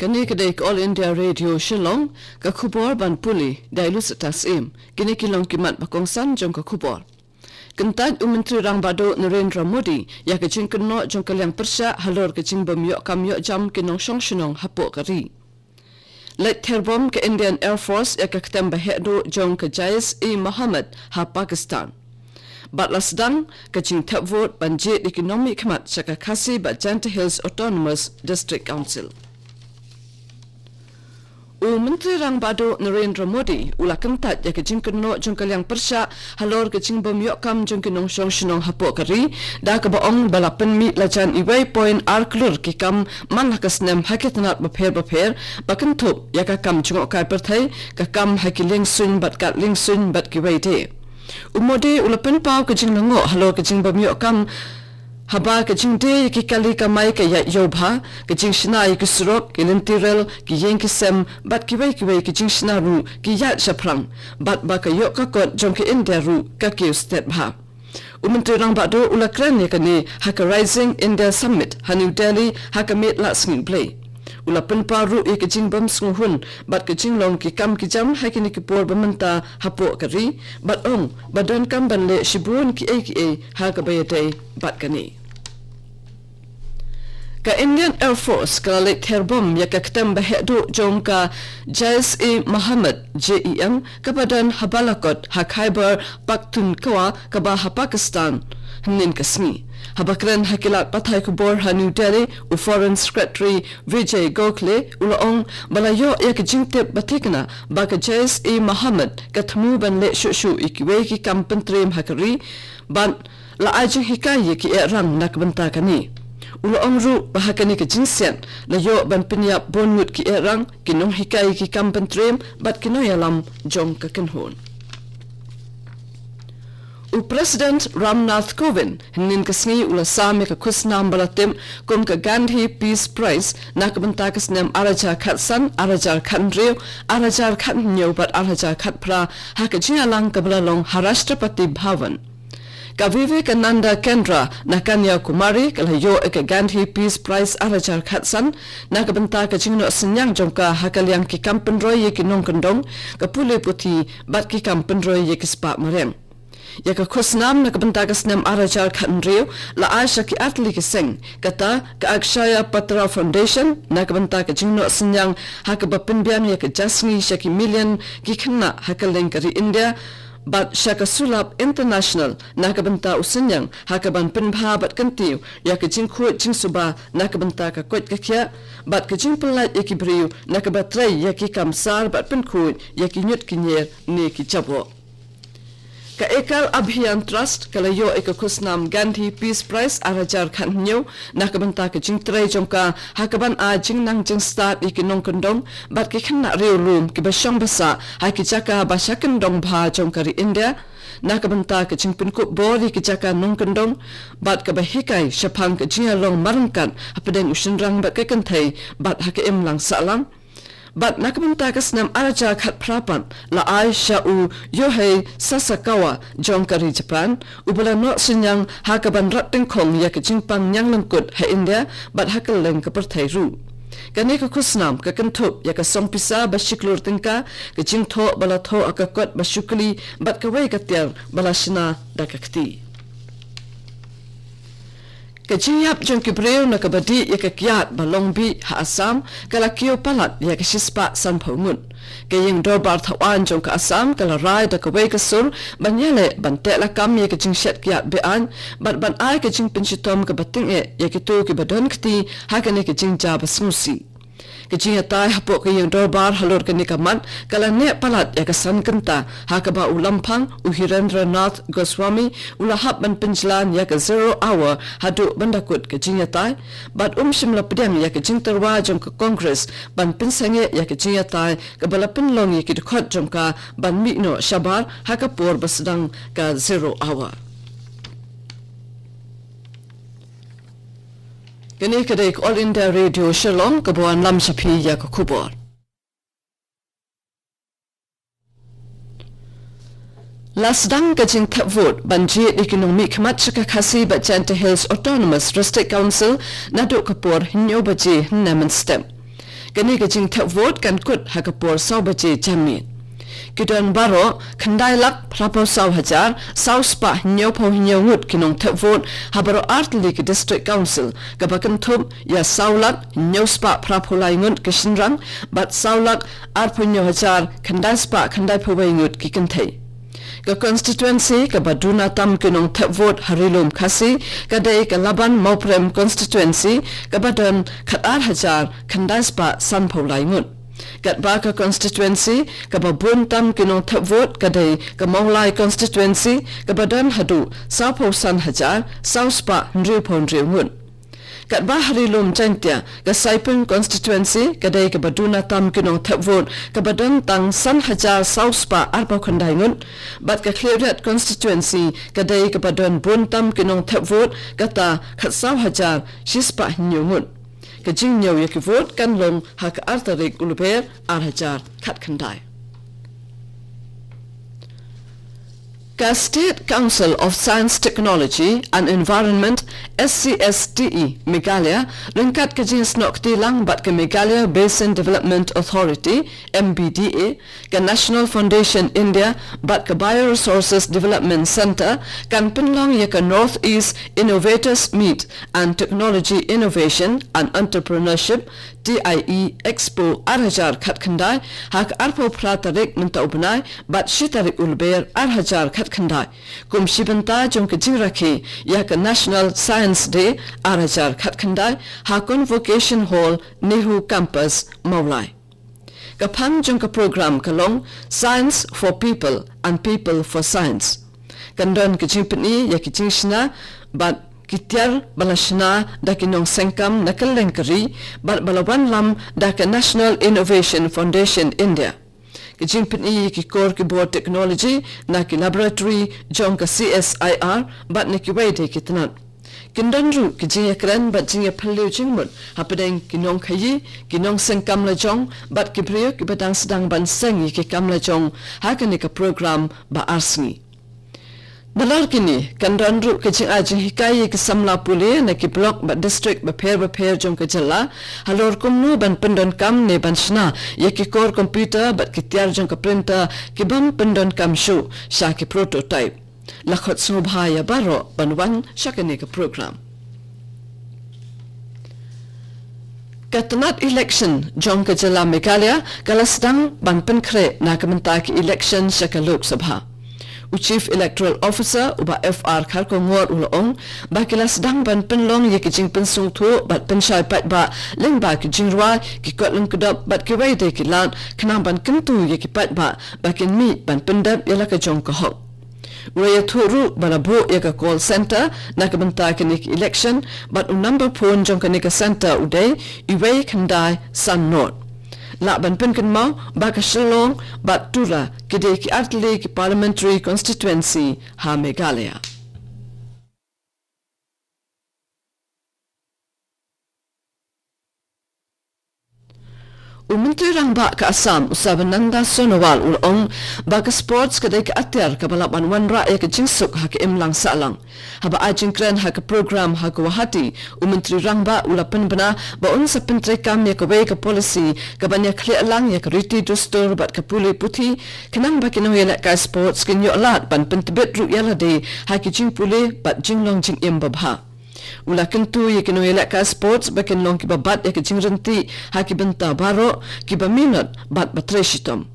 Kani kadek All India Radio Shillong ka khubor ban puli dailu setas im kini kilong kimat bakongsan jong ka khubor. Kentat Menteri Rang Bado Narendra Modi ya kecing keno jong kaliang persya halor kecing bemyok kamyok jam kinong shong shinong hapo kari. Let terbom ke Indian Air Force ya ketem bahekdo jong ke Khasi Muhammad ha Pakistan. Batla sedang kecing tap vote banjir ekonomi kemat saka Khasi Bulletin Hills Autonomous District Council. Menteri Rang Bado Narendra Modi ulah kentat ya kecing keno jong kaliang persya halor kecing bemyok kam jong kinong shong shinong hapo kari da kebaong balapan mi lajan iway point arklur kikam man hakasnem hakitanat bapher bakentup ya kakam jongok kai perthai kakam hakiling sun bat kat ling sun bat kiway de. Modi ulah penpau kecing nangok halor kecing bemyok kam haba kecing de ki kali kamai ke ya yobha kecing shna ki surok ki lentirel ki yeng ki sem bat ki wei kecing shna ru ki ya shaprang bat ba ka yok ka kot jong ki India ru ka ki state bha Menteri Rang Bado ulakran ya kani haka rising India summit ha New Delhi haka meet la sing play ula penpa ru e kecing bam sunghun bat kecing long ki kam ki jam ha kini ki por bamanta hapo kari bat ong badan kam ban le shibun ki a ha ka bayate bat kani ka Indian Air Force ka le terbom ya ka ketem bahekdo jong ka Khasi Muhammad JEM ka badan habalakot ha Khyber Pakhtunkhwa ka ba ha Pakistan nin kasmi habakran hakilat pathay kubor ha New Delhi u Foreign Secretary Vijay Gokhale ulaong balayo ya kejingtep batikna ba ka Khasi Muhammad ka thamu ban le shushu ikiwe ki kampentrim hakari ban la ajing hikaye ki rang nakbanta kani ulaong ru bahakani ke jinsian layo ban pinyap bonmut ki rang kinong hikaye ki kampentrim bat kinoyalam jong ka kenhon President Ramnath Kovind hinin kasngi ula same ka kusnam balatim kum ka Gandhi Peace Prize nakabanta kasnem arajar khatsan arajar khandriu arajar khatnyo bat arajar khatpra hakajia lang kablalong Harashtrapati Bhavan ka Vivekananda Kendra nakanya Kumari kalayo ka Gandhi Peace Prize arajar khatsan nakabanta ka jingno senyang jongka hakaliang ki kampenroy ye kinong kendong ka pule puthi bat ki kampenroy ye kispa marem ya ka khusnam na kabanta kasnam arajar khandriu la aisha ki atli ki seng kata ka Akshaya Patra Foundation na kabanta ka jingno senyang hakaba pinbiang ya ka jasngi shaki million ki khanna hakaleng kari India bat shaka sulap international na kabanta usenyang hakaban pinbha bat kantiu ya ka jingkhu jingsuba na kabanta ka kot ka kya bat ka jingplat ya ki briu na kabatrai ya ki kamsar bat pinkhu ya ki nyut kinyer ne ki chabo ka Ekal Abhiyan Trust kalayo eka kusnam Gandhi Peace Prize arajar khanyo nakabanta ka jingtrai jongka hakaban a jingnang jing start ikinong kondong bat ki khanna reulum ki basyang basa haki jaka basyakan dong bha jongkari India nakabanta ka jingpinku bori ki jaka nong kondong bat ka bahikai syapang ka jingalong marangkan hapadeng usinrang bat ka kanthai bat haka imlang salang bat nakabanta kasnam arajar khat prapan la Aisha u yohei Sasakawa jongkari Japan ubala no sinyang hakaban rating khong ya ka jingpang nyang langkut ha India bat hakaleng ka perthai ru kani ka kusnam ka kanthop ya ka songpisa bashiklur tingka ka jingtho bala tho akakot bashukli bat ka wei ka tiar bala shina dakakti Kajiyap jong kibreo na kabadi ya kakiat balongbi ha Assam kalakio palat ya kashispa san paumun. Kayang dorbar thawan jong ka Assam kalaray da kaway kasur banyale bante lakam ya kajing syat kiat bean bat ban ay kajing pinshitom kabating ya kito kibadon kati hakane kajing jabas musi. Kajing atay hapo kayang dorbar halor kanikaman kalane palat ya kasan kanta hakaba ulampang Uhirendranath Goswami ulahap ban pinjlan ya ka 0 hour hadu bandakut kajing atay bat shimla pedang ya kajing terwa jong ka Congress ban pinsange ya kajing atay kabala pinlong ya kidukot jong ka ban mikno shabar hakapor basdang ka 0 hour Kini kadek All India Radio Shillong kabuan lam sapi ya ka kubor. Lasdang kajing tap vote banjir ekonomi kemat saka Khasi Bulletin Hills Autonomous District Council naduk kapur hinyo baji naman stem. kani ka jing thep vote kan kut hakapor sau bache jamin Kidon baro khandai lak prapo sau hajar sau spa nyau pho nyau ngut kinong thep vote habaro artli ki district council kabakan thum ya sau lak nyau spa prapo lai ngut kishinrang bat sau lak arpo nyau hajar khandai spa khandai pho bai ngut ki kanthai ka constituency ka baduna tam kinong thep vote harilum khasi ka dei ka laban moprem constituency ka badon khatar hajar khandai spa san pho lai ngut kat baka constituency ka babun tam kinong thep vote ka dei ka maulai constituency ka badan hadu sapo san hajar sau spa ndri phon ndri ngun kat ba harilum chantia ka saipun constituency ka dei ka baduna tam kinong thep vote ka badan tang san hajar sau spa arpa khandai ngun bat ka cleared constituency ka dei ka badan bun tam kinong thep vote ka ta khat sau hajar shispa nyungun ka jing nyau ya ki vote kan long hak artarik uluper hajar khat khandai ka State Council of Science Technology and Environment SCSTE Meghalaya lengkat ka jing snok tilang bat ka Meghalaya Basin Development Authority MBDA ka National Foundation India bat ka Bioresources Development Center kan pinlong ya ka Northeast Innovators Meet and Technology Innovation and Entrepreneurship TIE Expo hajar khat khandai hak arpo pratarik mentaubnai bat shitarik ulber hajar khat khandai kum shibanta jong ka jing rakhi ya ka National Science Day hajar khat khandai ha Convocation Hall Nehu Campus Maulai ka phang jong ka program kalong Science for People and People for Science kandon ka jingpni ya ki jingshna bat Kitiar balashna da kinong sengkam nakalengkari bat balawan lam da ka National Innovation Foundation India kijingpini ki core ki board technology na ki laboratory jong ka CSIR bat ne ki wade kitnan kindanru ki jingekran bat jinge phaliu jingmut hapadeng kinong khayi kinong sengkam la jong bat ki priyo ki batang sedang ban sengi ki kam la jong hakani ka program ba arsni Dalar kini kandanru kecing aji hikai ke samla puli na ki blok ba district ba pher jong ke jalla halor kumnu ban pendon kam ne ban shna ye ki core computer bat ki tiar jong ka printer ki bam pendon kam show sha ki prototype lakhot subha ya baro banwan shakane ka program Katanat election jong ke jalla Meghalaya kalasdang ban penkre na kamenta ki election shaka lok sabha Chief Electoral Officer uba FR kharko ngor ulong ba kilas dang ban penlong ye ki jing pensung thu bat penshai pat ba leng ba ki jingrwa ki kotlung kudap bat ki wai de ki lan khnam ban kentu ye ki pat ba kin mi ban pendap yala ka jong ka hok Raya thuru bala bo ye ka call center na ka banta ki election but number phone jong ka nika center uday iwei khandai san not La ban pen kan mau ba ka Shillong bat tura kide ki atli ki parliamentary constituency ha Meghalaya Menteri Rangba ke Assam Usabananda Sonowal ulong baka sports kadai ke atir ke balapan wanra ya ke jingsuk ha ke imlang salang haba ajing kren ha ke program ha ke wahati Menteri Rangba ulapan bena ba unsa pentri kam ya ke way ke policy ke banya clear lang ya ke riti dustur bat ke puli puthi kenang ba kinong ya ka sports kin yo lat ban pentibet ru ya lade ha ke jing puli bat jinglong jing imbabha Ula kentu ye kino elak ka sports bakin long ki babat ye ke jingrenti ha ki benta baro ki ba minut bat batreshitom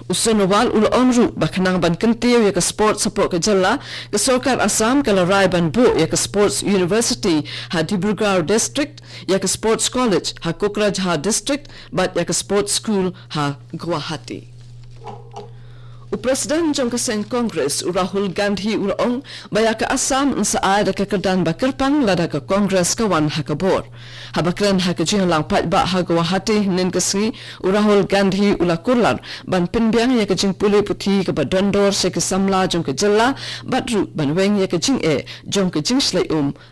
Usonowal ula onru bakanang ban kenti ye ke sports support ke jalla ke Sarkar Assam ke larai ban bu ye ke sports university ha Dibrugarh district ye ke sports college ha Kokrajhar district bat ye ke sports school ha Guwahati President jong Kaseng Congress Rahul Gandhi ulong baya ka Assam sa ada ka kedan bakirpang lada ka Congress kawan hakabor habakran hakajing lang pat ba hagawahati nen kasri Rahul Gandhi ulakurlar ban pinbiang ya kajing puli puthi ka badondor se ka samla jong ka jilla badru ban weng ya kajing jong kajing slai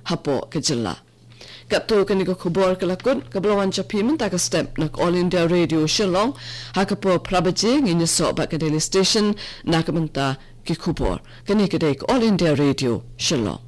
hapo ka jilla Kapto kaniko khubor kalakut kablawan chapi minta ka step nak All India Radio Shillong hakapo prabaji nginya so ba ka daily station nak minta ki khubor kani kadai All India Radio Shillong